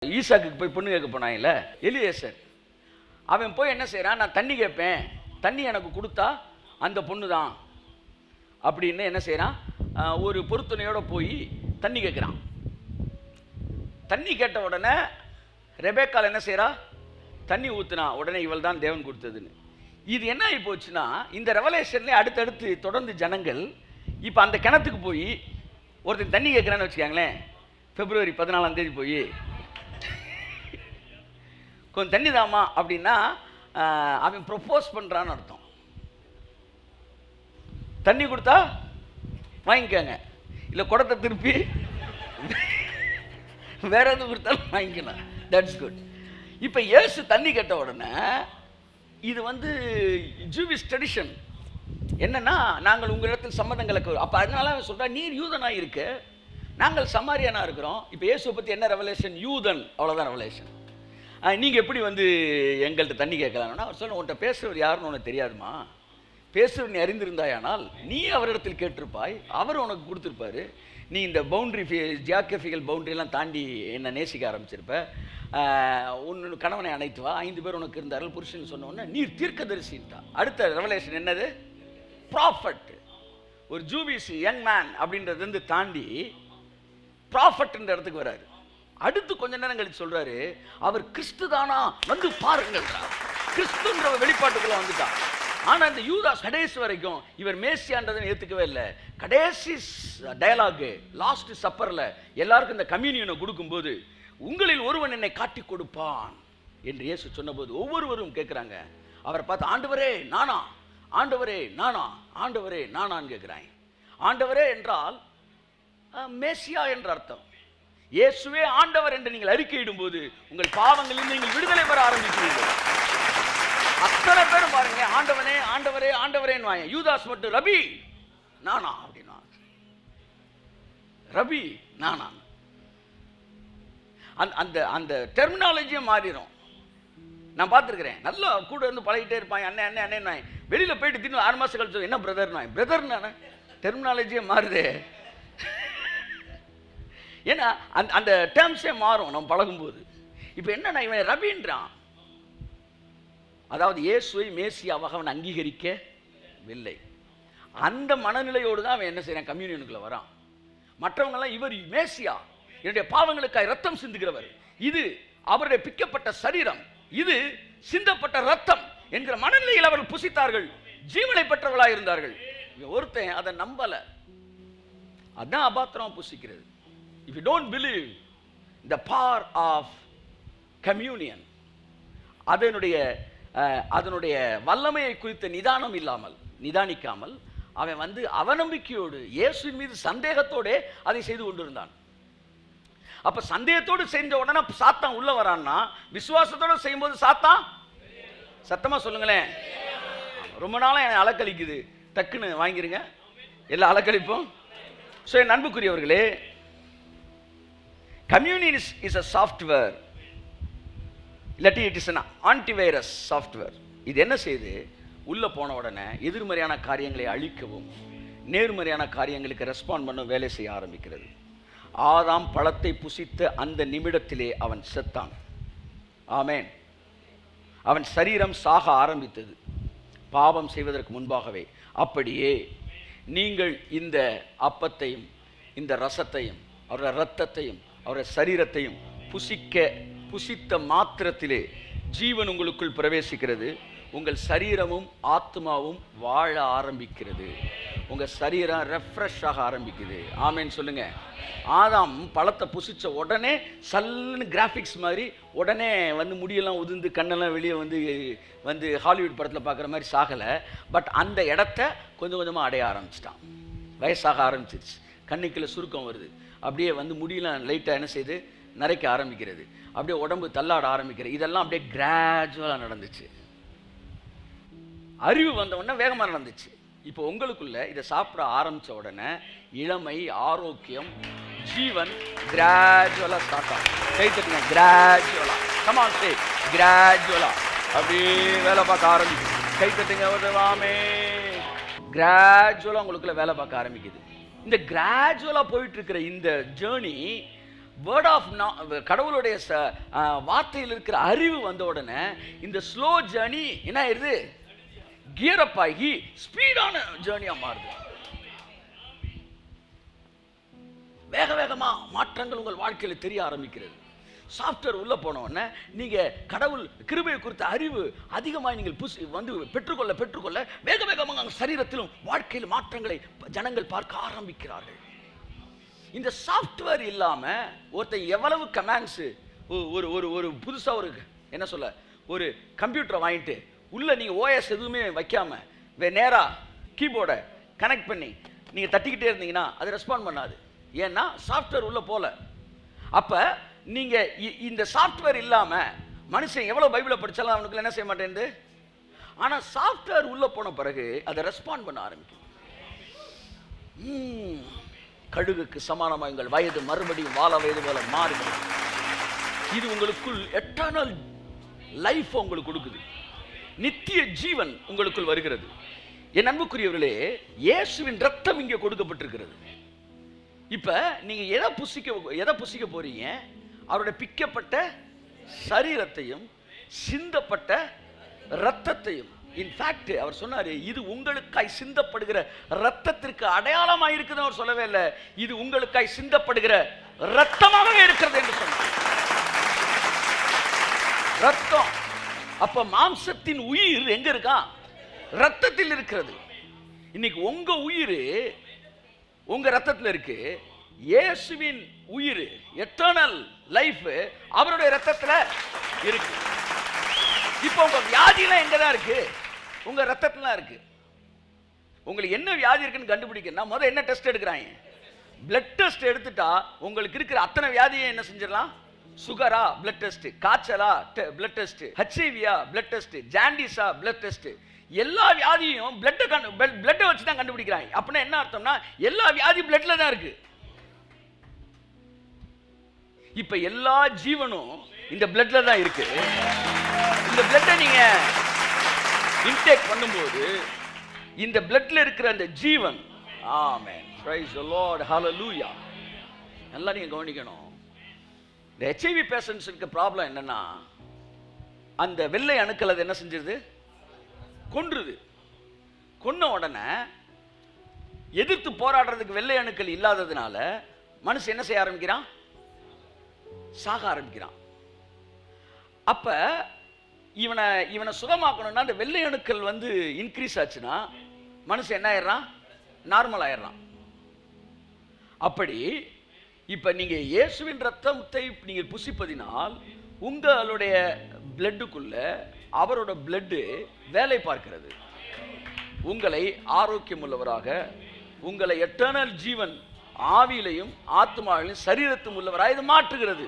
ஈசாக்கு போய் பொண்ணு கேட்க போனாங்கல்ல எலியேசர், அவன் போய் என்ன செய்கிறான், நான் தண்ணி கேட்பேன், தண்ணி எனக்கு கொடுத்தா அந்த பொண்ணு தான் அப்படின்னு என்ன செய்கிறான், ஒரு பொருத்தனையோடு போய் தண்ணி கேட்குறான். தண்ணி கேட்ட உடனே ரெபேக்கால் என்ன செய்கிறா, தண்ணி ஊற்றுனா, உடனே இவள் தான் தேவன் கொடுத்ததுன்னு. இது என்ன ஆகி போச்சுன்னா, இந்த ரெவலேஷன்லேயே அடுத்தடுத்து தொடர்ந்து ஜனங்கள் இப்போ அந்த கிணத்துக்கு போய் ஒருத்தன் தண்ணி கேட்குறான்னு வச்சுக்காங்களேன், பிப்ரவரி 14 போய் கொஞ்சம் தண்ணி தாமா அப்படின்னா அவன் ப்ரொப்போஸ் பண்ணுறான்னு அர்த்தம். தண்ணி கொடுத்தா வாங்கிக்கோங்க, இல்லை குடத்தை திருப்பி வேற எதுவும் கொடுத்தாலும் வாங்கிக்கலாம், தட்ஸ் குட். இப்போ இயேசு தண்ணி கேட்ட உடனே இது ஜூவிஷ் ட்ரெடிஷன் என்னன்னா, நாங்கள் உங்களிடத்தில் சம்மதங்களுக்கு, அப்போ அதனால சொல்கிறா, நீர் யூதனாக இருக்க, நாங்கள் சமாரியானா இருக்கிறோம். இப்போ இயேசுவை பற்றி என்ன ரெவலேஷன், யூதன், அவ்வளோதான் ரெவலேஷன். நீங்கள் எப்படி எங்கள்கிட்ட தண்ணி கேட்கலாம்னா, அவர் சொல்ல, உன்கிட்ட பேசுகிறவர் யாருன்னு உனக்கு தெரியாதுமா, பேசுகிறவர் நீ அறிந்திருந்தாயானால் நீ அவரிடத்தில் கேட்டிருப்பாய், அவர் உனக்கு கொடுத்துருப்பாரு. நீ இந்த பவுண்ட்ரி ஜியாகிரபிக்கல் பவுண்ட்ரியெல்லாம் தாண்டி என்னை நேசிக்க ஆரம்பிச்சிருப்ப. உன் கணவனை அணைத்து வா, 5 பேர் உனக்கு இருந்தார்கள் புருஷன் சொன்னோன்னே நீர் தீர்க்கதரிசின்ட்டா. அடுத்த ரெவலேஷன் என்னது, ப்ராஃபட். ஒரு ஜூவிஷ் யங் மேன் அப்படின்றது தாண்டி ப்ராஃபட்ன்ற இடத்துக்கு வர்றாரு. அடுத்து கொஞ்ச நேரம் கழிச்சு சொல்றாரு, அவர் கிறிஸ்து தானா, பாருங்கள், கிறிஸ்துன்ற வெளிப்பாட்டுக்குள்ள வந்துட்டான். ஆனா இந்த யூதாஸ் கடைசி வரைக்கும் இவர் மேசியான்றதை ஏத்துக்கவே இல்லை. கடைசி டயலாக் லாஸ்ட் சப்பர்ல எல்லாருக்கும் இந்த கம்யூனியனை கொடுக்கும்போது, உங்களில் ஒருவன் என்னை காட்டி கொடுப்பான் என்று இயேசு சொன்னபோது ஒவ்வொருவரும் கேட்கிறாங்க, அவரை பார்த்து, ஆண்டவரே நானா, ஆண்டவரே நானா, ஆண்டவரே நானான்னு கேட்கிறாங்க. ஆண்டவரே என்றால் மேசியா என்ற அர்த்தம். இயேசுவே ஆண்டவர் என்று நீங்கள் அறிக்கையிடும் போது உங்கள் பாவங்களில் நீங்கள் விடுதலை பெற ஆரம்பிக்கிறீர்கள். அத்தனை பேரும் பாருங்க, ஆண்டவனே ஆண்டவரே ஆண்டவரேன்னு வாங்க. யூதாஸ் மட்டும் ரபி நானா அப்படின்னா, ரபி நானா, அந்த அந்த டெர்மினாலஜியும் மாறிடும். நான் பார்த்துருக்கிறேன், நல்லா கூட இருந்து பழகிட்டே இருப்பாங்க, அண்ணே அண்ணே அண்ணே, வெளியில் போயிட்டு தின்னு 6 மாதம் கழிச்சு என்ன பிரதர் நான் பிரதர், நான் டெர்மினாலஜியே மாறுது. ஏன்னா அந்த டேர்ம்ஸே மாறும் நம்ம பழகும்போது. இப்போ என்னன்னா, இவன் ரபின்றான், அதாவது இயேசுவை மேசியாவாக அவன் அங்கீகரிக்கவில்லை. அந்த மனநிலையோடு தான் அவன் என்ன செய்யறான், கம்யூனியனுக்குள்ள வரான். மற்றவங்கெல்லாம் இவர் மேசியா, என்னுடைய பாவங்களுக்காக ரத்தம் சிந்துகிறவர், இது அவருடைய பிக்கப்பட்ட சரீரம், இது சிந்தப்பட்ட ரத்தம் என்கிற மனநிலையில் அவர்கள் புசித்தார்கள், ஜீவனை பெற்றவர்களாக இருந்தார்கள். ஒருத்தன் அதை நம்பல, அதான் அபாத்திரம் புசிக்கிறது. If you don't believe the power of communion, அதனுடைய வல்லமையை குறித்த நிதானம் இல்லாமல், நிதானிக்காமல் அவன் அவநம்பிக்கையோடு இயேசுவின் மீது சந்தேகத்தோடு அதை செய்து கொண்டிருந்தான். அப்ப சந்தேகத்தோடு செஞ்ச உடனே சாத்தான் உள்ள வரான்னா, விசுவாசத்தோடு செய்யும்போது சாத்தான், சத்தமா சொல்லுங்களேன், ரொம்ப நாளா என்னை அலக்கழிக்குது, டக்குன்னு வாங்கிருங்க, எல்லாம் அலக்கழிப்போம். ஸோ என் அன்புக்குரியவர்களே, communion is a software, இல்லாட்டி it is an antivirus software. இது என்ன செய்யுது, உள்ள போன உடனே எதிர்மறையான காரியங்களை அழிக்கவும் நேர்மறையான காரியங்களுக்கு ரெஸ்பாண்ட் பண்ண வேலை செய்ய ஆரம்பிக்கிறது. ஆதாம் பழத்தை புசித்த அந்த நிமிடத்திலே அவன் செத்தான். ஆமென். அவன் சரீரம் சாக ஆரம்பித்தது பாவம் செய்வதற்கு முன்பாகவே. அப்படியே நீங்கள் இந்த அப்பத்தையும் இந்த ரசத்தையும் அவருடைய இரத்தத்தையும் அவருடைய சரீரத்தையும் புசித்த மாத்திரத்திலே ஜீவன் உங்களுக்குள் பிரவேசிக்கிறது. உங்கள் சரீரமும் ஆத்மாவும் வாழ ஆரம்பிக்கிறது. உங்கள் சரீரம் ரெஃப்ரெஷ் ஆக ஆரம்பிக்குது. ஆமேன்னு சொல்லுங்க. ஆதாம் பழத்தை புசிச்ச உடனே சல்லுன்னு கிராஃபிக்ஸ் மாதிரி உடனே முடியெல்லாம் உதிர்ந்து கண்ணெல்லாம் வெளியே ஹாலிவுட் படத்தில் பார்க்குற மாதிரி சாகலை. பட் அந்த இடத்த கொஞ்சம் கொஞ்சமாக அடைய ஆரம்பிச்சிட்டான். வயசாக ஆரம்பிச்சிருச்சு, கண்ணுக்குள்ள சுருக்கம் வருது, அப்படியே முடியெல்லாம் லைட்டாக என்ன செய்து நரைக்க ஆரம்பிக்கிறது, அப்படியே உடம்பு தள்ளாட ஆரம்பிக்கிறது. இதெல்லாம் அப்படியே கிராஜுவலாக நடந்துச்சு. அறிவு வந்த உடனே வேகமாக நடந்துச்சு. இப்போ உங்களுக்குள்ள இதை சாப்பிட ஆரம்பித்த உடனே இளமை, ஆரோக்கியம், ஜீவன் கிராஜுவலாக ஸ்டார்ட் ஆகும். கை தட்டுங்க, கிராஜுவலாக, கமான் சே, கிராஜுவலாக அப்படியே வேலை பார்க்க ஆரம்பிக்குது. கை தட்டுங்க, உதவாமே, கிராஜுவலாக உங்களுக்குள்ள வேலை பார்க்க ஆரம்பிக்குது. இந்த கிராஜுவலாக போயிட்டு இருக்கிற இந்த ஜேர்னி வேர்ட் ஆஃப் கடவுளுடைய வார்த்தையில் இருக்கிற அறிவு வந்த உடனே இந்த ஸ்லோ ஜேர்னி என்ன ஆயிருது, கியர் அப் ஆகி ஸ்பீடான ஜேர்னியா மாறுது. வேக வேகமா மாற்றங்கள் உங்கள் வாழ்க்கையில் தெரிய ஆரம்பிக்கிறது. சாஃப்ட்வேர் உள்ள போன உடனே நீங்க கடவுள் கிருபையை குறித்த அறிவு அதிகமாக நீங்கள் வந்து பெற்றுக்கொள்ள வேக வேகமாக சரீரத்திலும் வாழ்க்கையில் மாற்றங்களை ஜனங்கள் பார்க்க ஆரம்பிக்கிறார்கள். இந்த சாஃப்ட்வேர் இல்லாம ஒருத்தன் எவ்வளவு கமாண்ட்ஸ், ஒரு ஒரு ஒரு புதுசா ஒரு என்ன சொல்ல ஒரு கம்ப்யூட்டரை வாங்கிட்டு உள்ள நீங்க ஓஎஸ் எதுவுமே வைக்காம நேரா கீபோர்டை கனெக்ட் பண்ணி நீங்க தட்டிக்கிட்டே இருந்தீங்கன்னா அது ரெஸ்பாண்ட் பண்ணாது. ஏன்னா சாஃப்ட்வேர் உள்ள போல. அப்ப நீங்க இந்த சாஃப்ட்வேர் இல்லாம மனுஷன் எவ்வளவு பைபிளை படிச்சாலும் அவனுக்கு என்ன செய்ய மாட்டேங்குது. ஆனா சாஃப்ட்வேர் உள்ள போன பிறகு அதை ரெஸ்பாண்ட் பண்ண ஆரம்பிக்கும். கழுகுக்கு சமானமாக உங்கள் வயது மறுபடியும் வாழ வயது போல மாறுகிறது. இது உங்களுக்குள் எட்டர்னல் லைஃப் உங்களுக்கு கொடுக்குது. நித்திய ஜீவன் உங்களுக்குள் வருகிறது. என் அன்புக்குரியவர்களே, இயேசுவின் ரத்தம் இங்கே கொடுக்கப்பட்டிருக்கிறது. இப்ப நீங்க எதை புசிக்க போறீங்க? அவருடைய பிக்கப்பட்ட சரீரத்தையும் சிந்தப்பட்ட ரத்தத்தையும். இன்ஃபேக்ட் அவர் சொன்னாரு, இது உங்களுக்காய் சிந்தப்படுகிற ரத்தத்திற்கு அடையாளமாக இருக்குது. அவர் சொல்லவே இல்லை, இது உங்களுக்காய் சிந்தப்படுகிற ரத்தமாகவே இருக்கிறது என்று சொன்னார். ரத்தம். அப்ப மாம்சத்தின் உயிர் எங்க இருக்கா? ரத்தத்தில் இருக்கிறது. இன்னைக்கு உங்க உயிர் உங்க ரத்தத்தில் இருக்கு. இயேசுவின் உயிர், எட்டர்னல் லைஃப் அவருடைய ரத்தத்தில் இருக்கு. இப்போ உங்க வியாதியெல்லாம் எங்கதான் இருக்கு? உங்க ரத்தத்துல இருக்கு. உங்களுக்கு என்ன வியாதி இருக்குன்னு கண்டுபிடிக்கணும்னா முதல்ல என்ன டெஸ்ட் எடுக்கிறாங்க? பிளட் டெஸ்ட் எடுத்துட்டா உங்களுக்கு இருக்கிற அத்தனை வியாதியை என்ன செஞ்சிடலாம்? சுகரா பிளட் டெஸ்ட், காய்ச்சலா பிளட் டெஸ்ட், ஹெச்ஐவியா பிளட் டெஸ்ட், ஜாண்டிஸா பிளட் டெஸ்ட். எல்லா வியாதியும் பிளட்டை வச்சு தான் கண்டுபிடிக்கிறாங்க. அப்படின்னா என்ன அர்த்தம்னா எல்லா வியாதி பிளட்ல தான் இருக்கு. இப்ப எல்லா ஜீவனும் இந்த பிளட்ல தான் இருக்கு. இந்த பிளட்டை நீங்க இன்டேக் பண்ணும்போது இந்த பிளட்ல இருக்கிற அந்த ஜீவன், ஆமென், பிரைஸ் தி லார்ட், ஹalleluya, நல்லா நீங்க கவனிக்கணும். இந்த HIV பேஷண்ட்ஸ்க்கு ப்ராப்ளம் என்னன்னா, அந்த வெள்ளை அணுக்கள் அது என்ன செஞ்சிருது? கொன்றுது. கொன்ன உடனே எதிர்த்து போராடுறதுக்கு வெள்ளை அணுக்கள் இல்லாததுனால மனுஷன் என்ன செய்ய ஆரம்பிக்கிறான்? சாக ஆரம்பிக்கிறான். அப்ப இவனை சுகமாக்கணும்னா அந்த வெள்ளை அணுக்கள் வந்து இன்க்ரீஸ் ஆச்சுன்னா மனுஷன் என்ன ஆயிடுறான்? நார்மல் ஆயிடுறான். அப்படி இப்ப நீங்க இயேசுவின் ரத்தத்தை நீங்க புசிப்பதினால் உங்களுடைய பிளட்டுக்குள்ள அவரோட பிளட் வேலை பார்க்கிறது. உங்களை ஆரோக்கியம் உள்ளவராக, உங்களை எட்டர்னல் ஜீவன் ஆவியிலையும் ஆத்மாவிலையும் சரீரத்தும் உள்ளவராக இது மாற்றுகிறது.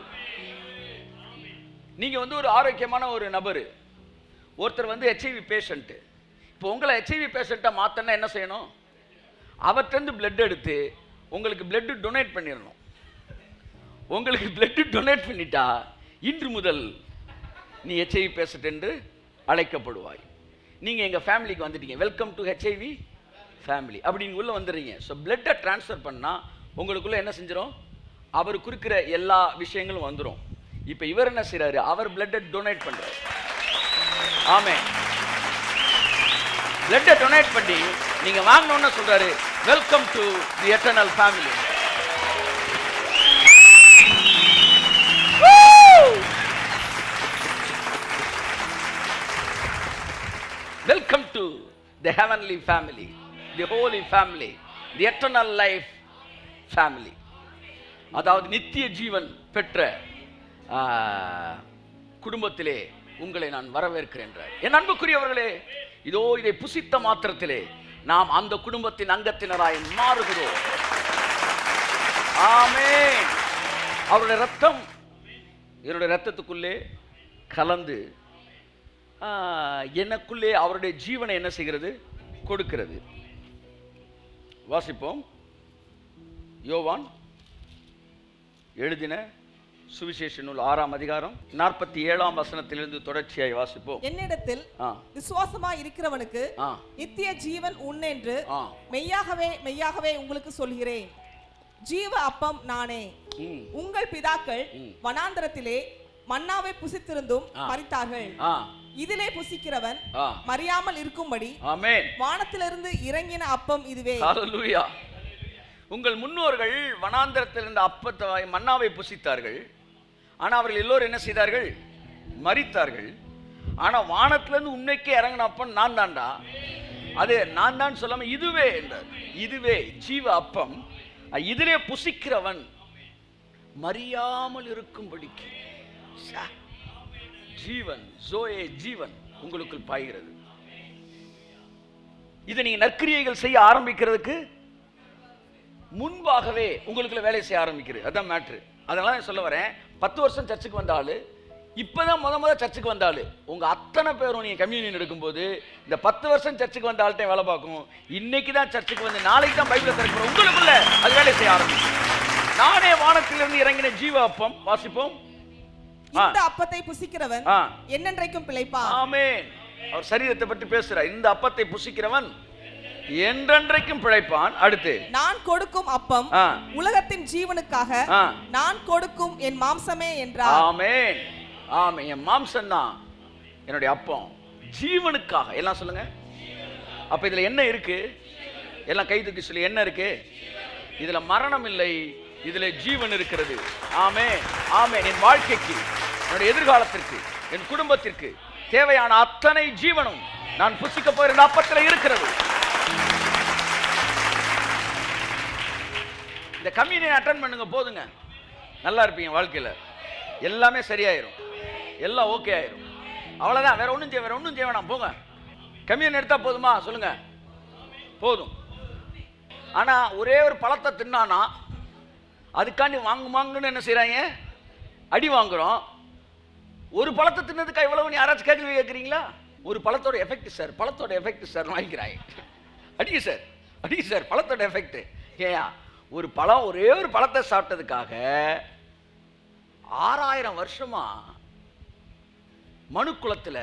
நீங்க வந்து ஒரு ஆரோக்கியமான ஒரு நபர், ஒருத்தர் வந்து HIV பேஷண்ட். இப்போ உங்களை HIV பேஷண்ட்டா மாத்தனா என்ன செய்யணும்? அவர்கிட்ட பிளட் எடுத்து உங்களுக்கு பிளட் டொனேட் பண்ணிடணும். உங்களுக்கு பிளட் டொனேட் பண்ணிட்டா இன்று முதல் நீ HIV பேஷண்ட் என்று அழைக்கப்படுவாய். நீங்க எங்க ஃபேமிலிக்கு வந்துட்டீங்க, வெல்கம் டு HIV ஃபேமிலி அப்படி நீங்க உள்ள வந்துடுறீங்க. ஸோ பிளட்டை டிரான்ஸ்ஃபர் பண்ணா உங்களுக்குள்ள என்ன செஞ்சிடும்? அவர் குறிக்கிற எல்லா விஷயங்களும் வந்துடும். இப்ப இவர் என்ன செய்யறாரு? அவர் பிளட்டை டொனேட் பண்றாரு. ஆமென். பிளட்டை டொனேட் பண்ணி நீங்க வாங்கணும்னு சொல்றாரு, welcome to the eternal family. Welcome to the heavenly family, the Holi family, the eternal life family. அதாவது நித்திய ஜீவன் பெற்ற குடும்பத்திலே உங்களை நான் வரவேற்கிறேன். என் அன்புக்குரியவர்களே, இதோ இதை புசித்த மாத்திரத்திலே நாம் அந்த குடும்பத்தின் அங்கத்தினராய் மாறுகிறோம். ஆமென். அவருடைய ரத்தம் என்னுடைய ரத்தத்துக்குள்ளே கலந்து எனக்குள்ளே அவருடைய ஜீவனை என்ன செய்கிறது? கொடுக்கிறது. வாசிப்போம். யோவான் எழுதின சுவிசேஷ நூல் 6ஆம் அதிகாரம் 47ஆம் வசனத்திலிருந்து தொடர்ச்சியாய் வாசிப்போம். என்னிடத்தில் விசுவாசமாய் இருக்கிறவனுக்கு நித்திய ஜீவன் உண்டென்று மெய்யாகவே மெய்யாகவே உங்களுக்கு சொல்கிறேன். ஜீவ அப்பம் நானே. உங்கள் பிதாக்கள் வனாந்தரத்திலே மன்னாவை புசித்திருந்தும் மரித்தார்கள். இதிலே புசிக்கிறவன் மறியாமல் இருக்கும்படி வானத்திலிருந்து இறங்கின அப்பம் இதுவே. ஹல்லேலூயா. உங்கள் முன்னோர்கள் வனாந்தரத்தில் இருந்த அப்பத்தை மன்னாவை புசித்தார்கள். ஆனா அவர்கள் எல்லோரும் என்ன செய்தார்கள்? மரித்தார்கள். ஆனா வானத்திலிருந்து உன்னைக்கே இறங்கின அப்பம் நான் தான்டா. அது நான் தான் சொல்லாம இதுவே என்றார். இதுவே ஜீவ அப்பம், இதிலே புசிக்கிறவன் மறியாமல் இருக்கும்படிக்கு ஜீவன் ஜோயே ஜீவன் உங்களுக்குள் பாய்கிறது. இதை நீங்க நற்கிரியைகள் செய்ய ஆரம்பிக்கிறதுக்கு முன்பாகவே உங்களுக்குள்ள வேலை செய்ய ஆரம்பிக்கிறது. அதான் மேட்ரு. அதனால நான் சொல்ல வரேன், 10 வருஷம் சர்ச்சுக்கு வந்தாலும் இப்பதான் முத சர்ச்சுக்கு வந்தாலும் உங்க அத்தனை பேரும் நீங்க கம்யூனியன் எடுக்கும்போது இந்த 10 வருஷம் சர்ச்சுக்கு வந்த ஆள்கிட்ட வேலை பார்க்கும். இன்னைக்கு தான் சர்ச்சுக்கு வந்து நாளைக்கு தான் பைபிளை திறக்கிறோம். உங்களுக்குள்ள அது வேலை செய்ய ஆரம்பிக்கும். நானே வானத்திலிருந்து இறங்கின ஜீவ அப்பம். வாசிப்போம். இந்த அப்பத்தை புசிக்கிறவன் என்னென்றைக்கும் பிழைப்பான். ஆமென். அவர் சரீரத்தை பற்றி பேசுறார். இந்த அப்பத்தை புசிக்கிறவன் என்றென்றைக்கும் பிழைப்பான். அடுத்து, நான் கொடுக்கும் அப்பம் உலகத்தின் ஜீவனுக்காக நான் கொடுக்கும் என் மாம்சமே என்றார். ஆமென். ஆமென். என் மாம்சம் தான் என்னுடைய அப்பம், ஜீவனுக்காக. எல்லாம் சொல்லுங்க. அப்ப இதுல என்ன இருக்கு? எல்லாம் கை தூக்கி சொல்லி, என்ன இருக்கு? இதுல மரணம் இல்லை, இதுல ஜீவன் இருக்கிறது. ஆமென். ஆமென். என் வாழ்க்கைக்கு, என்னுடைய எதிர்காலத்திற்கு, என் குடும்பத்திற்கு தேவையான அத்தனை ஜீவனும் நான் புசிக்க போகிற அப்பத்தில் இருக்கிறது. இந்த கம்யூனியன் அட்டெண்ட் பண்ணுங்க, போதுங்க, நல்லா இருப்பீங்க. வாழ்க்கையில எல்லாமே சரியாயிரும், எல்லாம் ஓகே ஆயிரும். அவ்வளவுதான். வேற ஒன்றும் செய்ய வேணாம். போங்க, கம்யூனியன் எடுத்தா போதுமா? சொல்லுங்க, போதும். ஆனா ஒரே ஒரு பழத்தை தின்னானா அதுக்காண்டி வாங்குன்னு என்ன செய்யறாங்க? அடி வாங்குறோம். ஒரு பழத்தை தின்னதுக்கு எவ்வளவு யாராச்சும் கேள்வி கேட்குறீங்களா? ஒரு பழத்தோட எஃபெக்ட் சார், பழத்தோட எஃபெக்ட் சார் வாங்கிக்கிறாங்க. அடிங்க சார் பழத்தோட எஃபெக்ட். ஏன் ஒரு பழம், ஒரே ஒரு பழத்தை சாப்பிட்டதுக்காக 6000 வருஷமா மனுக்குலத்துல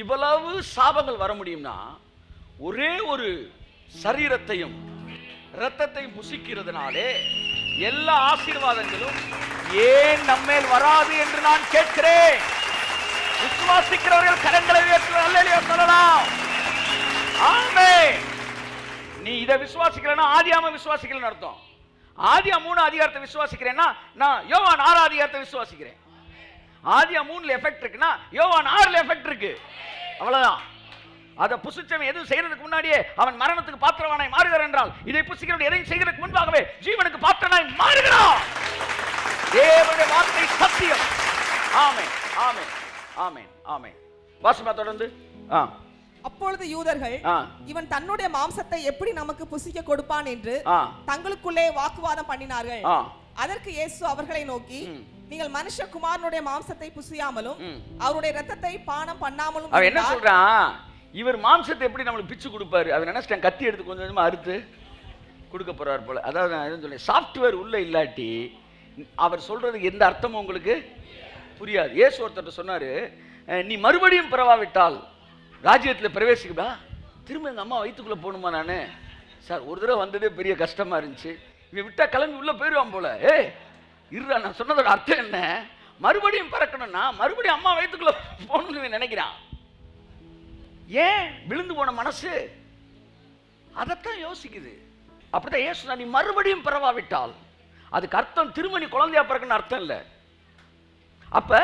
இவ்வளவு சாபங்கள் வர முடியும்னா ஒரே ஒரு சரீரத்தையும் இரத்தத்தையும் புசிக்கிறதுனாலே எல்லா ஆசீர்வாதங்களும் ஏன் நம்மேல் வராது என்று நான் கேட்கிறேன். விசுவாசிக்கிறவர்கள் கரங்களை உயர்த்தி அல்லேலூயா சொல்லலாம். ஆமென். நீ இதை விசுவாசிக்கலன்னா ஆதியாம விசுவாசிக்கலன்னு அர்த்தம். ஆதியாம் 3 அதிகாரத்தை விசுவாசிக்கிறேன்னா நான் யோவான் 6 அதிகாரத்தை விசுவாசிக்கிறேன். ஆதியாம் 3ல எஃபெக்ட் இருக்குன்னா யோவான் 6ல எஃபெக்ட் இருக்கு. அவ்வளவுதான். அதை புசிச்சவன் எதுவும் செய்யறதுக்கு முன்னாடியே அவன் மரணத்துக்கு பாத்திரவானாய் மாறுகிறான் என்றால் இதை புசிக்கிறவன் எதையும் செய்யறதுக்கு முன்பாகவே ஜீவனுக்கு பாத்திரனாய் மாறுகிறான். தேவனுடைய வார்த்தை சத்தியம். ஆமென். ஆமென். ஆமென். ஆமென். வாசிமா தொடர்ந்து. அப்பொழுது யூதர்கள் இவன் தன்னுடைய மாம்சத்தை எப்படி நமக்கு புசிக்க கொடுப்பான் என்று தங்களுக்குள்ளே வாக்குவாதம் பண்ணினார்கள். அதற்கு இயேசு அவர்களை நோக்கி, நீங்கள் மனுஷகுமாரனுடைய மாம்சத்தை புசியாமலும் அவருடைய இரத்தத்தை பானம் பண்ணாமலும். அவன் என்ன சொல்றான்? இவர் மாம்சத்தை எப்படி நம்மளுக்கு பிச்சு கொடுப்பாரு? அவன் நினைச்சிட்டான் கத்தி எடுத்து கொஞ்சம் கொஞ்சமா அறுத்து கொடுக்க போறாரு போல. அதாவது நான் சொல்றேன், சாஃப்ட்வேர் உள்ள இல்லாட்டி அவர் சொல்றதுக்கு எந்த அர்த்தமும் உங்களுக்கு புரியாது. இயேசு ஒருத்தர் சொன்னாரு, நீ மறுபடியும் பிறவாவிட்டால் ராஜ்யத்தில் பிரவேசிக்கா. திரும்ப எங்கள் அம்மா வயிற்றுக்குள்ளே போகணுமா? நான் சார் ஒரு தடவை வந்ததே பெரிய கஷ்டமாக இருந்துச்சு, இவன் விட்டா கிளம்பி உள்ளே போயிடுவான் போல. இருடா, நான் சொன்னதோட அர்த்தம் என்ன? மறுபடியும் பிறக்கணும்னா மறுபடியும் அம்மா வயிற்றுக்குள்ளே போகணும்னு நினைக்கிறான். ஏன்? விழுந்து போன மனசு அதைத்தான் யோசிக்குது. அப்படிதான் ஏசு, நீ மறுபடியும் பிறவாவிட்டால் அதுக்கு அர்த்தம் திரும்ப நீ குழந்தையா பிறக்கணும்னு அர்த்தம் இல்லை. அப்ப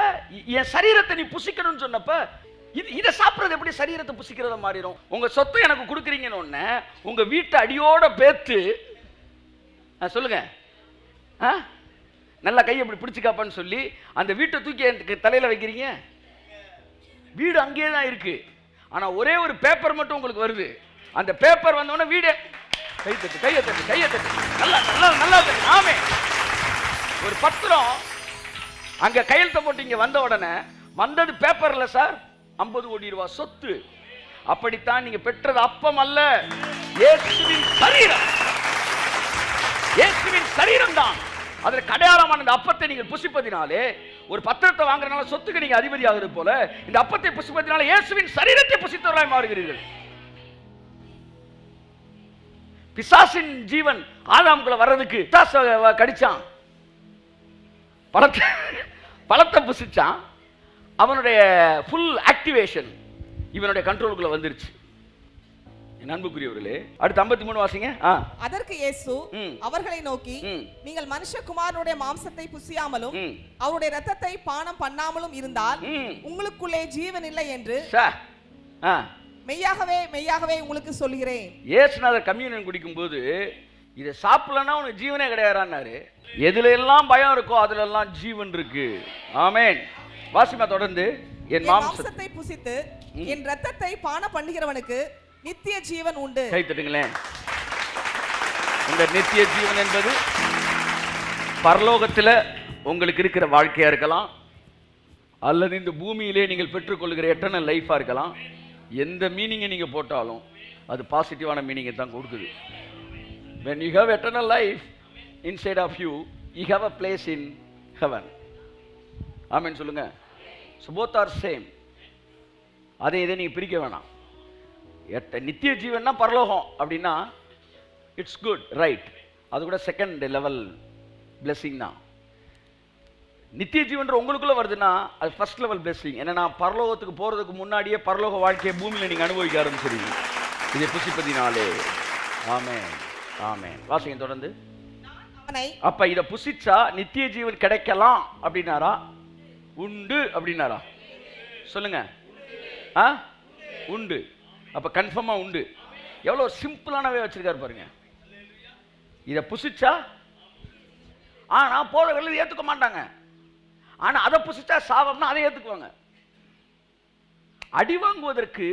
என் சரீரத்தை நீ புசிக்கணும்னு சொன்னப்ப இதை சாப்பிட்றது எப்படி சரீரத்தை புசிக்கிறத மாறிடும்? உங்க சொத்தை எனக்கு கொடுக்குறீங்கன்னு ஒண்ணு உங்க வீட்டை அடியோட பேத்து சொல்லுங்க, நல்லா கையை இப்படி பிடிச்சிக்காப்பான்னு சொல்லி அந்த வீட்டை தூக்கி தலையில வைக்கிறீங்க. வீடு அங்கேயே தான் இருக்கு. ஆனா ஒரே ஒரு பேப்பர் மட்டும் உங்களுக்கு வருது. அந்த பேப்பர் வந்தோடனே வீடு கையை தட்டு நல்லா நல்லா நல்லா. ஆமே, ஒரு பத்திரம் அங்க கையெழுத்த போட்டு இங்க வந்த உடனே வந்தது பேப்பர்ல சார் 50 கோடி ரூபாய் சொத்து. அப்படித்தான் நீங்க பெற்றது அப்பம் அல்ல, இயேசுவின் சரீரம். இயேசுவின் சரீரம் தான் அதற்கு அடையாளமான இந்த அப்பத்தை நீங்கள் புசிப்பதினாலே, ஒரு பத்திரத்தை வாங்குறதுனால சொத்துக்கு நீங்க அதிபதி ஆகிறது போல இந்த அப்பத்தை புசிப்பதினால இயேசுவின் சரீரத்தை புசித்தவர்களாய் மாறுகிறீர்கள். பிசாசின் ஜீவன் ஆதாமுக்குள்ள வர்றதுக்கு பிசாச கடிச்சான், பழத்தை புசிச்சான், அவனுடைய ஃபுல் ஆக்டிவேஷன் இவனுடைய கண்ட்ரோலுக்குள்ள வந்துருச்சு. அன்புக்குரியவர்களே, அடுத்து 53 வாசிங்க. அதற்கு இயேசு அவர்களை நோக்கி, நீங்கள் மனுஷகுமாரனுடைய மாம்சத்தை புசியாமலும் அவருடைய இரத்தத்தை பானம் பண்ணாமலும் இருந்தால் உங்களுக்குள்ளே ஜீவன் இல்லை என்று மெய்யாகவே மெய்யாகவே உங்களுக்கு சொல்கிறேன். இயேசுநாதர் கம்யூனியன் குடிக்கும் போது இதை சாப்பிடலன்னா உனக்கு ஜீவனே கிடையாதுன்னாரு. எதுல எல்லாம் பயம் இருக்கோ அதுல எல்லாம் ஜீவன் இருக்கு. ஆமென். வாசிமா தொடர்ந்து. என் மாம்சத்தை புசித்து என் இரத்தத்தை பானம் பண்ணுகிறவனுக்கு நித்திய ஜீவன் உண்டு. கை தட்டுங்களேன். இந்த நித்திய ஜீவன் என்பது பரலோகத்தில் உங்களுக்கு இருக்கிற வாழ்க்கையா இருக்கலாம், அல்லது இந்த பூமியிலே நீங்கள் பெற்றுக்கொள்கிற எட்டர்னல் லைஃபா இருக்கலாம். எந்த மீனிங்கை நீங்க போட்டாலும் அது பாசிட்டிவான மீனிங்கை தான் கொடுக்குது. when you have eternal life inside of you, you have a place in heaven. ஆமென் சொல்லுங்க. so both are same. அதை இதை நீங்க பிரிக்க வேணாம். நித்திய ஜீவன்னா பரலோகம் அப்படின்னா இட்ஸ் குட், ரைட். அது கூட செகண்ட் லெவல் பிளெஸிங் தான். நித்திய ஜீவன்ற உங்களுக்குள்ள வருதுன்னா அது ஃபர்ஸ்ட் லெவல் பிளெஸிங். என்னன்னா பரலோகத்துக்கு போறதுக்கு முன்னாடியே பரலோக வாழ்க்கையை பூமியில நீங்க அனுபவிக்க ஆரம்பிச்சிருக்கீங்க இதை புசிப்பதினாலே. ஆமென் ஆமென். வாசிங்க தொடர்ந்து. அப்ப இதை புசிச்சா நித்திய ஜீவன் கிடைக்கலாம் அப்படின்னாரா, உண்டு அப்படின்னாரா? சொல்லுங்க. உண்டு. அப்ப கன்ஃபார்மா உண்டு. எவ்வளவு சிம்பிளானவே வச்சிருக்காரு பாருங்க. இதை புசிச்சா ஆனா போறவர்கள் ஏத்துக்க மாட்டாங்க. ஆனா அதை புசிச்சா சாபம்னா அதை ஏத்துக்குவாங்க. அடி வாங்குவதற்கு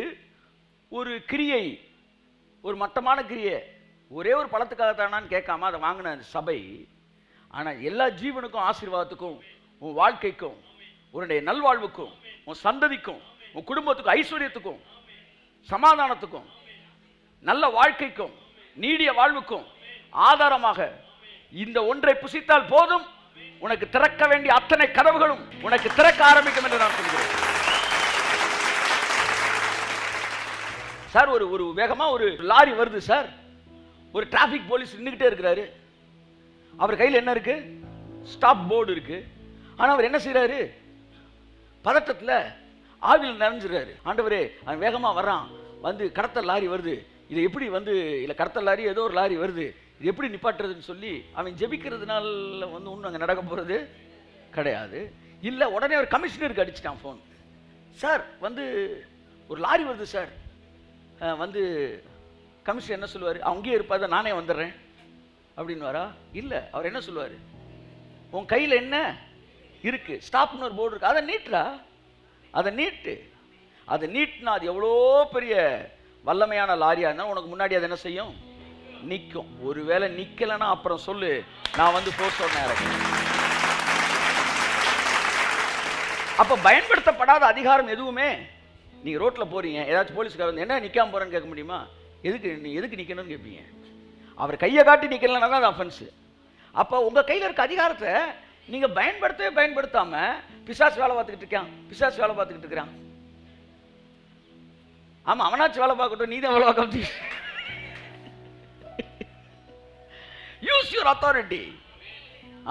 ஒரு கிரியை, ஒரு மட்டமான கிரியை, ஒரே ஒரு பழத்துக்காகத்தானான்னு கேட்காம அதை வாங்கின சபை. ஆனா எல்லா ஜீவனுக்கும், ஆசீர்வாதத்துக்கும், உன் வாழ்க்கைக்கும், உன்னுடைய நல்வாழ்வுக்கும், உன் சந்ததிக்கும், உன் குடும்பத்துக்கும், ஐஸ்வர்யத்துக்கும், சமாதானத்துக்கும், நல்ல வாழ்க்கைக்கும், நீடிய வாழ்வுக்கும் ஆதாரமாக இந்த ஒன்றை புசித்தால் போதும், உனக்கு திறக்க வேண்டிய அத்தனை கதவுகளும் உனக்கு திறக்க ஆரம்பிக்கும் என்று நான் சொல்கிறேன். சார், ஒரு வேகமா ஒரு லாரி வருது சார். ஒரு டிராபிக் போலீஸ் நின்றுகிட்டே இருக்கிறாரு. அவர் கையில் என்ன இருக்கு? ஸ்டாப் போர்டு இருக்கு. ஆனா அவர் என்ன செய்யறாரு? பதட்டத்தில் ஆவியில் நிறைஞ்சிடறாரு. ஆண்டவரே, அவன் வேகமா வர்றான், வந்து கடத்தல் லாரி வருது, இது எப்படி வந்து இல்லை கடத்தல் லாரி ஏதோ ஒரு லாரி வருது, இது எப்படி நிப்பாட்டுறதுன்னு சொல்லி அவன் ஜெபிக்கிறதுனால வந்து ஒன்றும் அங்கே நடக்க போகிறது கிடையாது. இல்லை, உடனே ஒரு கமிஷனருக்கு அடிச்சிட்டான் ஃபோன். சார், வந்து ஒரு லாரி வருது சார். வந்து கமிஷனர் என்ன சொல்லுவார்? அங்கேயே இருப்பாத, நானே வந்துடுறேன் அப்படின்னு வரா? இல்லை, அவர் என்ன சொல்லுவார்? உன் கையில் என்ன இருக்கு? ஸ்டாப்னு ஒரு போர்டு இருக்கு, அதை நீட்டுறா, அதை நீட்டு. அதை நீட்டினா அது எவ்வளோ பெரிய வல்லமையான லாரியா இருந்தால் உனக்கு முன்னாடி அது என்ன செய்யும்? நிற்கும். ஒருவேளை நிற்கலைன்னா அப்புறம் சொல்லு, நான் வந்து போர் சொன்னேன். அப்போ பயன்படுத்தப்படாத அதிகாரம் எதுவுமே, நீங்கள் ரோட்டில் போறீங்க, ஏதாச்சும் போலீஸ்கார வந்து என்ன நிற்காம போகிறேன்னு கேட்க முடியுமா? எதுக்கு நிற்கணும்னு கேட்பீங்க. அவர் கையை காட்டி நிற்கலன்னா தான் அது அஃபென்ஸு. அப்போ உங்கள் கையில் இருக்க அதிகாரத்தை நீங்கள் பயன்படுத்தாமல் பிசாசு வேலை பார்த்துக்கிட்டு இருக்கிறான். ஆமாம், அவனாச்சும் வேலை பார்க்கட்டும், நீ தான் வேலை பார்க்க. Use your authority.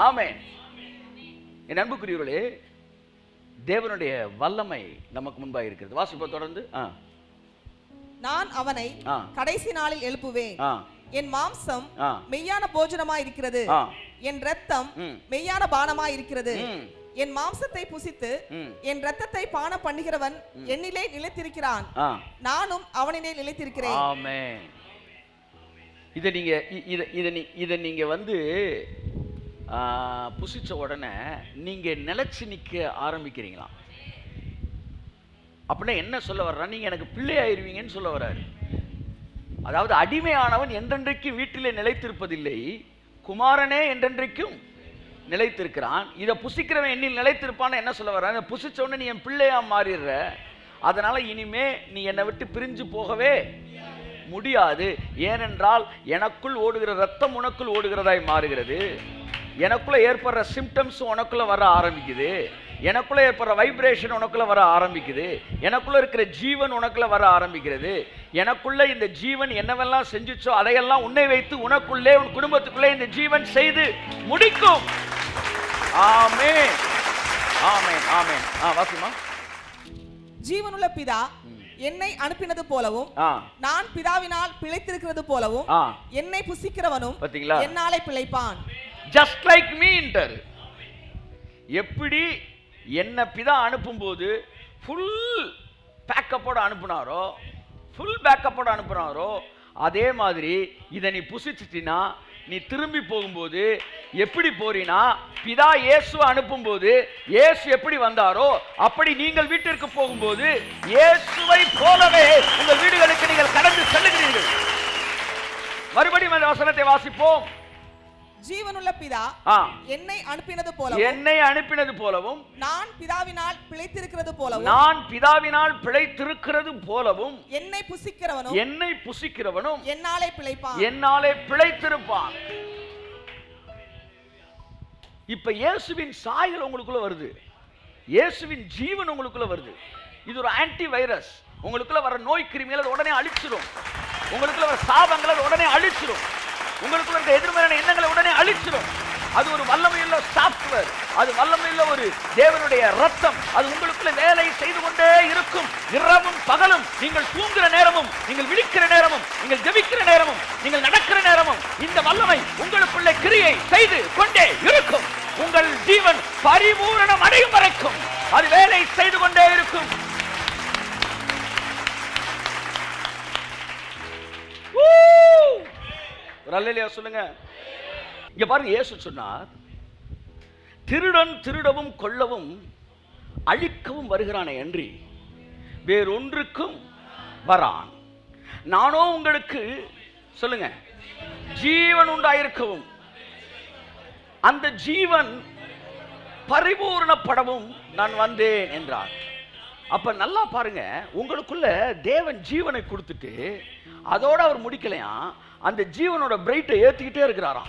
ஆமென். என் அன்புக்குரியவர்களே, தேவனுடைய வல்லமை நமக்கு முன்பாக இருக்கிறது. வாசிப்ப தொடர்ந்து. நான் அவனை கடைசி நாளில் எழுப்புவேன். என் மாம்சம் மெய்யான போஜனமாய் இருக்கிறது, என் இரத்தம் மெய்யான பானமாய் இருக்கிறது. என் மாம்சத்தை புசித்து என் இரத்தத்தை பானம் பண்ணுகிறவன் என்னிலே நிலைத்திருக்கிறான், நானும் அவனிலே நிலைத்திருக்கிறேன். ஆமென். இதை நீங்க வந்து புசிச்ச உடனே நீங்க நிலைச்சு நிற்க ஆரம்பிக்கிறீங்களா? அப்படின்னா என்ன சொல்ல வர்றா? நீங்க எனக்கு பிள்ளை ஆயிருவீங்கன்னு சொல்ல வர்றாரு. அதாவது அடிமையானவன் என்றென்றைக்கு வீட்டிலே நிலைத்திருப்பதில்லை, குமாரனே என்றென்றைக்கும் நிலைத்திருக்கிறான். இதை புசிக்கிறவன் என்னில் நிலைத்திருப்பான்னு என்ன சொல்ல வர்றான்? இதை புசிச்ச உடனே நீ என் பிள்ளையா மாறிடுற, அதனால இனிமே நீ என்னை விட்டு பிரிஞ்சு போகவே முடியாது. ஏனென்றால் எனக்குள் ஓடுகிற ரத்தம் உனக்குள் ஓடுகிறதாய் மாறுகிறது, எனக்குள்ள ஏற்படுற சிம்டம்ஸ் உனக்குள்ள வர ஆரம்பிக்குது. எனக்குள்ள ஏற்படுற வைப்ரேஷன் உனக்குள்ள வர ஆரம்பிக்குது, எனக்குள்ள இருக்கிற ஜீவன் உனக்குள்ள வர ஆரம்பிக்கிறது. எனக்குள்ள இந்த ஜீவன் என்னவெல்லாம் செஞ்சுச்சோ அதையெல்லாம் உன்னை வைத்து உனக்குள்ளே உன் குடும்பத்துக்குள்ளே இந்த ஜீவன் செய்து முடிக்கும். ஆமென், ஆமென், ஆமென். வாசிமா. ஜீவனுள்ள பிதா என்னை அனுப்பினது போலவும் நான் பிதாவினால் பிழைத்திருக்கிறது போலவும் என்னை புசிக்கிறவனும் என்னாலே பிழைப்பான். Just like me. எப்படி என்ன பிதா அனுப்பும்போது ஃபுல் பேக்கப்போட அனுப்புனாரோ அதே மாதிரி இதை நீ புசிச்சிட்டினா நீ திரும்பி போகும்போது எப்படி போறீனா, பிதா இயேசுவை அனுப்பும்போது இயேசு எப்படி வந்தாரோ அப்படி நீங்கள் வீட்டிற்கு போகும்போது இயேசுவை போலவே உங்கள் வீடுகளுக்கு நீங்கள் கடந்து செல்லுகிறீர்கள். மறுபடியும் அந்த வசனத்தை வாசிப்போம். ஜீவனுள்ள பிதா என்னை அனுப்பினது போலவும் நான் பிதாவினால் பிழைத்திருக்கிறது போலவும் என்னை புசிக்கிறவனும் என்னாலே பிழைத்திருப்பான். இப்ப இயேசுவின் சாயல் உங்களுக்குள்ள வருது, இயேசுவின் ஜீவன் உங்களுக்குள்ள வருது. இது ஒரு ஆன்டி வைரஸ். உங்களுக்குள்ள வர நோய் கிருமிகளை உடனே அழிச்சிடும், உங்களுக்குள்ள வர சாபங்களை உடனே அழிச்சிடும், உங்களுக்குள்ள இருக்க எதிர்மறையான எண்ணங்களை உடனே அழிச்சிடும். அது ஒரு வல்லமையுள்ள சாஃப்ட்வேர், அது வல்லமையுள்ள ஒரு தேவனுடைய ரத்தம். அது உங்களுக்குள்ள வேலை செய்து கொண்டே இருக்கும். இரவும் பகலும், நீங்கள் தூங்குற நேரமும், நீங்கள் விழிக்கிற நேரமும், நீங்கள் ஜெபிக்கிற நேரமும், நீங்கள் நடக்கிற நேரமும் இந்த வல்லமை உங்களுக்குள்ள கிரியை செய்து கொண்டே இருக்கும். உங்கள் ஜீவன் பரிபூரணம் அடையும் வரைக்கும் அது வேலை செய்து கொண்டே இருக்கும். சொல்லுங்க. இங்க பாருங்க, இயேசு சொன்னார், திருடன் திருடவும் கொல்லவும் அழிக்கவும் வருகிறானே அன்றி வேறொன்றுக்கும் வரான். நானோ உங்களுக்கு சொல்லுங்க ஜீவன் உண்டாயிருக்கவும் அந்த ஜீவன் பரிபூரணப்படவும் நான் வந்தேன் என்றார். அப்ப நல்லா பாருங்க, உங்களுக்குள்ள தேவன் ஜீவனை கொடுத்துட்டு அதோட அவர் முடிக்கலையா, அந்த ஜீவனோட பிரைட்டை ஏற்றிக்கிட்டே இருக்கிறாராம்.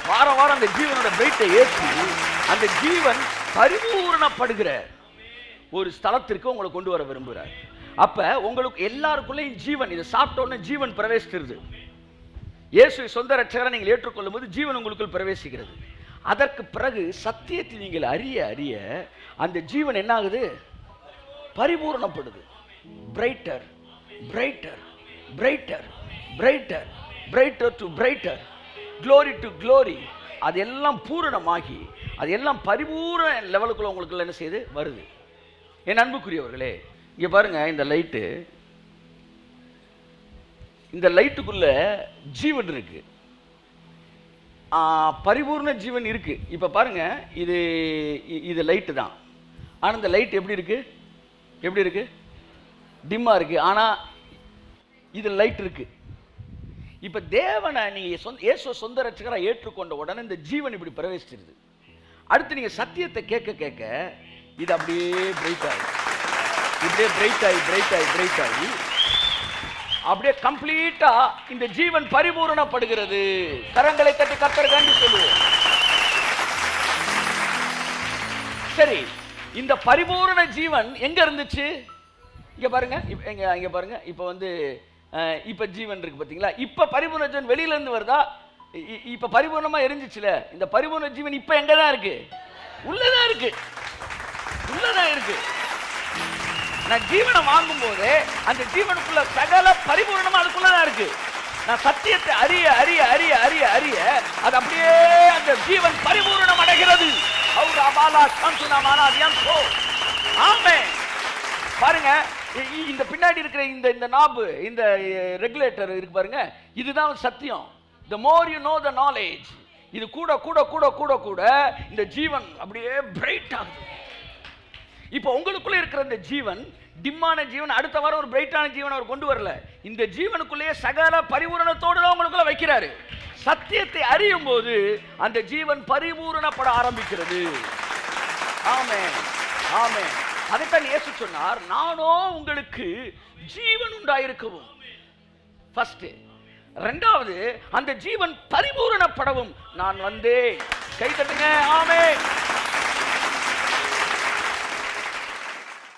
வாரம் வாரம் அந்த ஜீவனோட பிரைட்டை ஏற்றி அந்த ஜீவன் பரிபூரணப்படுகிற ஒரு ஸ்தலத்திற்கு உங்களை கொண்டு வர விரும்புகிறார். அப்ப உங்களுக்கு எல்லாருக்குள்ளேயும் ஜீவன், இதை சாப்பிட்ட உடனே ஜீவன் பிரவேசிக்கிறது. இயேசு சொந்த ரட்சகரை நீங்கள் ஏற்றுக்கொள்ளும் போது ஜீவன் உங்களுக்குள் பிரவேசிக்கிறது. அதற்கு பிறகு சத்தியத்தை நீங்கள் அறிய அறிய அந்த ஜீவன் என்ன ஆகுது? பரிபூரணப்படுது. Brighter brighter brighter brighter brighter to brighter, glory to glory. அதெல்லாம் பூரணமாகி அதெல்லாம் பரிபூரண லெவலுக்குள்ள உங்களுக்கு என்ன செய்து வருது. என் அன்புக்குரியவர்களே, இங்க பாருங்க, இந்த லைட்டுக்குள்ள ஜீவன் இருக்கு, பரிபூர்ண ஜீவன் இருக்கு. இப்ப பாருங்க, இது லைட்டு தான். ஆனா இந்த லைட் எப்படி இருக்கு? டிம்மா இருக்கு. ஆனா இது லைட் இருக்கு. இப்ப தேவனை நீங்க இயேசு சொந்த ரட்சகராக ஏற்றுக்கொண்ட உடனே இந்த ஜீவன் இப்படி பிரவேசிச்சிருது. அடுத்து நீங்க சத்தியத்தை கேட்க கேட்க இது அப்படியே பிரைட் ஆகி, இப்படியே பிரைட் ஆகி அப்படியே கம்ப்ளீட்டா இந்த ஜீவன் பரிபூரணப்படுகிறது. கரங்களை தட்டி கர்த்தருக்கு நன்றி சொல்லுவோம். சரி, இந்த பரிபூரண ஜீவன் எங்க இருந்துச்சு? இங்க பாருங்க, இங்க பாருங்க. இப்ப ஜீவன் இருக்கு பாத்தீங்களா? இப்ப பரிபூர்ண ஜீவன் வெளியில இருந்து வருதா? இப்ப பரிபூர்ணமா எரிஞ்சிச்சுல. இந்த பரிபூர்ண ஜீவன் இப்ப எங்கதான் இருக்கு? உள்ளதான் இருக்கு. நான் ஜீவனை வாங்கும் போது அந்த ஜீவனுக்குள்ள சகல பரிபூர்ணமா அதுக்குள்ளதான் இருக்கு. நான் சத்தியத்தை அறிய அறிய அறிய அறிய அறிய அது அப்படியே அந்த ஜீவன் பரிபூர்ணம் அடைகிறது. பாருங்க, இந்த பின்னாடி இருக்கிற இந்த நாபு, இந்த ரெகுலேட்டர் இருக்கு பாருங்க, இதுதான் சத்தியம். the more you know the knowledge, இது கூட கூட கூட கூட கூட இந்த ஜீவன் அப்படியே பிரைட் ஆகுது. இப்போ உங்களுக்குள்ள இருக்கிற இந்த ஜீவன், டிம்மான ஜீவன் அடுத்த வாரம் ஒரு பிரைட்டான ஜீவன் அவர் கொண்டு வரல. இந்த ஜீவனுக்குள்ளேயே சகல பரிபூரணத்தோடு தான் உங்களுக்குள்ள வைக்கிறாரு. சத்தியத்தை அறியும் போது அந்த ஜீவன் பரிபூரணப்பட ஆரம்பிக்கிறது. ஆமென், ஆமென். அதைத்தான் இயேசு சொன்னார், நானோ உங்களுக்கு ஜீவன் உண்டாயிருக்கவும். ஃபர்ஸ்ட். ரெண்டாவது, அந்த ஜீவன் பரிபூரணப்படவும் நான் வந்தேன். கை தட்டுங்க. ஆமென்.